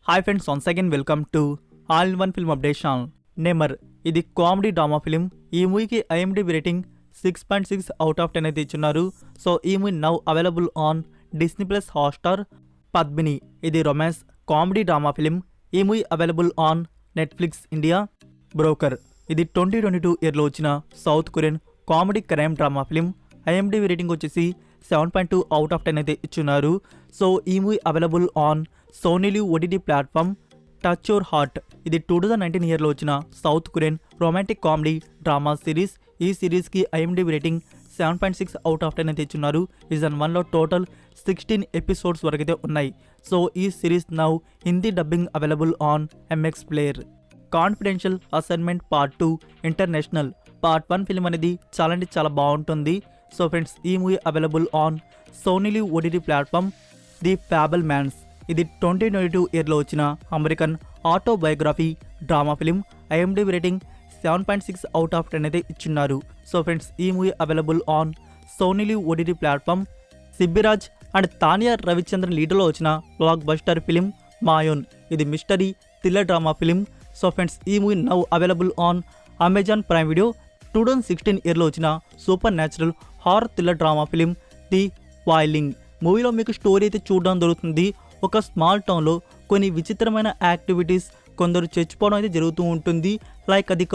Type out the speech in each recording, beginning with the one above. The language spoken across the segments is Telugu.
Hi friends, once again welcome to all in one film update channel. నెమర్ ఇది కామెడీ డ్రామా ఫిలిం. ఈ మూవీకి ఐఎండిబి రేటింగ్ 6.6 అవుట్ ఆఫ్ 10 అయితే ఇచ్చున్నారు. సో ఈ movie now available on Disney plus Hotstar. Padmini ఇది రొమాన్స్ కామెడీ డ్రామా ఫిలిం. ఈ movie available on Netflix India. Broker ఇది 2022 ఇయర్లో వచ్చిన South Korean comedy crime drama film. IMDb rating వచ్చేసి 7.2 అవుట్ ఆఫ్ 10 అయితే ఇచ్చున్నారు. సో ఈ movie available on Sony live OTT platform. Touch your heart ఇది 2019 ఇయర్లో వచ్చిన South Korean romantic comedy drama series. ఈ సిరీస్కి ఐఎండిబి రేటింగ్ 7.6 అవుట్ ఆఫ్ 10 అయితే ఇచ్చున్నారు. సీజన్ 1లో టోటల్ 16 ఎపిసోడ్స్ వరకు అయితే ఉన్నాయి. సో ఈ series now Hindi dubbing available on MX player. Confidential assignment part 2 international part 1 film అనేది చాలా బాగుంటుంది. సో ఫ్రెండ్స్ ఈ movie available on Sony live OTT platform. The Fabelmans ఇది 2022 ఇయర్లో వచ్చిన American autobiography drama film. IMDb rating 7.6 out of 10 అయితే ఇచ్చున్నారు. సో ఫ్రెండ్స్ ఈ movie available on Sony live OTT platform. Sibiraj and Tanya Ravichandran లీడర్లో వచ్చిన బ్లాక్ బస్టర్ ఫిలిం మాయోన్ ఇది mystery thriller drama film. So friends ఈ movie now available on Amazon Prime Video. 2016 ఇయర్లో వచ్చిన supernatural horror thriller drama film the Wailing. మూవీలో మీకు స్టోరీ అయితే చూడడం దొరుకుతుంది. ఒక స్మాల్ టౌన్లో కొన్ని విచిత్రమైన యాక్టివిటీస్, కొందరు చచ్చిపోవడం అయితే జరుగుతూ ఉంటుంది. లైక్ అది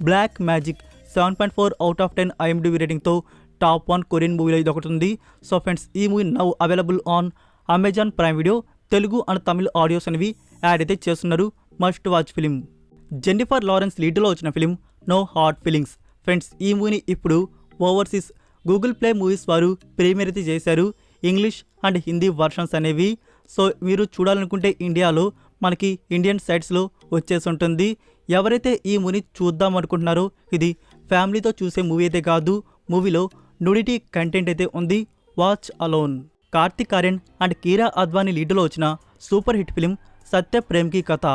black magic. 7.4 out of 10 IMDb రేటింగ్తో టాప్ 1 కొరియన్ మూవీలో ఇది ఒకటి ఉంది. సో ఫ్రెండ్స్ ఈ movie now available on Amazon Prime Video. Telugu and Tamil audios అనేవి యాడ్ అయితే చేస్తున్నారు. Must watch film. Jennifer Lawrence లీడ్లో వచ్చిన film no hard feelings. Friends ఈ మూవీని ఇప్పుడు ఓవర్సీస్ గూగుల్ ప్లే మూవీస్ వారు ప్రీమియర్ అయితే చేశారు. ఇంగ్లీష్ అండ్ హిందీ వర్షన్స్ అనేవి. సో మీరు చూడాలనుకుంటే ఇండియాలో మనకి ఇండియన్ సైట్స్లో వచ్చేసి ఉంటుంది. ఎవరైతే ఈ మూవీని చూద్దాం అనుకుంటున్నారో ఇది ఫ్యామిలీతో చూసే మూవీ అయితే కాదు. మూవీలో నుడిటీ కంటెంట్ అయితే ఉంది. Watch alone. Karthik Aryan and కీరా అద్వానీ లీడ్లో వచ్చిన సూపర్ హిట్ ఫిలిం సత్య ప్రేమ్కి కథ.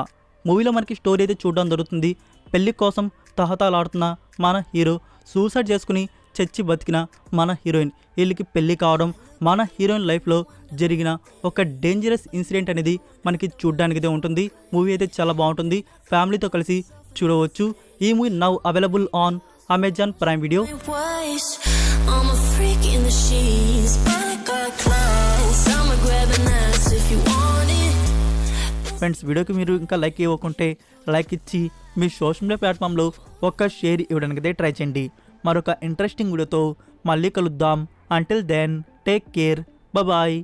మూవీలో మనకి స్టోరీ అయితే చూడడం జరుగుతుంది. పెళ్లి కోసం తహతలాడుతున్న మన హీరో, సూసైడ్ చేసుకుని చచ్చి బతికిన మన హీరోయిన్, వీళ్ళకి పెళ్లి కావడం, మన హీరోయిన్ లైఫ్లో జరిగిన ఒక డేంజరస్ ఇన్సిడెంట్ అనేది మనకి చూడడానికి అయితే ఉంటుంది. మూవీ అయితే చాలా బాగుంటుంది. ఫ్యామిలీతో కలిసి చూడవచ్చు. ఈ movie now available on Amazon Prime video. Friends వీడియోకి మీరు ఇంకా లైక్ ఇవ్వకుంటే లైక్ ఇచ్చి మీ సోషల్ మీడియా ప్లాట్ఫామ్లో ఒక షేర్ ఇవ్వడానికి అయితే ట్రై చేయండి. మరొక ఇంట్రెస్టింగ్ వీడియోతో మళ్ళీ కలుద్దాం. Until then take care. Bye.